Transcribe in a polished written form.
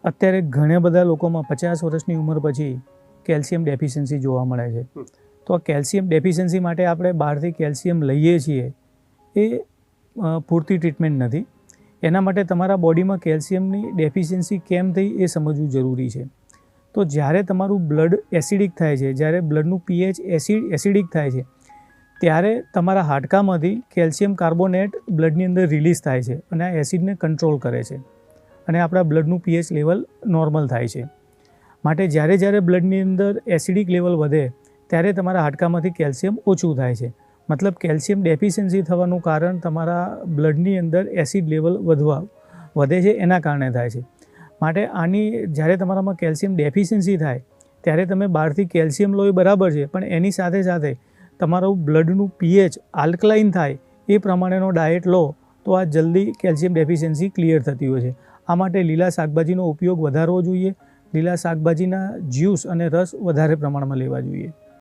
અત્યારે ઘણા બધા લોકોમાં 50 વર્ષની ઉંમર પછી કેલ્શિયમ ડેફિશિયન્સી જોવા મળે છે. તો આ કેલ્શિયમ ડેફિશિયન્સી માટે આપણે બહારથી કેલ્શિયમ લઈએ છીએ એ પૂરતી ટ્રીટમેન્ટ નથી. એના માટે તમારા બોડીમાં કેલ્શિયમની ડેફિશિયન્સી કેમ થઈ એ સમજવું જરૂરી છે. તો જ્યારે તમારું બ્લડ એસિડિક થાય છે, જ્યારે બ્લડનું પીએચ એસિડિક થાય છે, ત્યારે તમારા હાડકામાંથી કેલ્શિયમ કાર્બોનેટ બ્લડની અંદર રિલીઝ થાય છે અને આ એસિડને કંટ્રોલ કરે છે અને આપણા બ્લડનું પીએચ લેવલ નોર્મલ થાય છે. માટે જ્યારે બ્લડની અંદર એસિડિક લેવલ વધે ત્યારે તમારા હાડકામાંથી કેલ્શિયમ ઓછું થાય છે. મતલબ કેલ્શિયમ ડેફિશિયન્સી થવાનું કારણ તમારા બ્લડની અંદર એસિડ લેવલ વધે છે એના કારણે થાય છે. માટે જ્યારે તમારામાં કેલ્શિયમ ડેફિશિયન્સી થાય ત્યારે તમે બહારથી કેલ્શિયમ લો એ બરાબર છે, પણ એની સાથે સાથે તમારું બ્લડનું પીએચ આલ્કલાઇન થાય એ પ્રમાણેનો ડાયટ લો તો આ જલ્દી કેલ્શિયમ ડેફિશિયન્સી ક્લિયર થતી હોય છે. આ માટે લીલા શાકભાજીનો ઉપયોગ વધારવો જોઈએ. લીલા શાકભાજીના જ્યુસ અને રસ વધારે પ્રમાણમાં લેવા જોઈએ.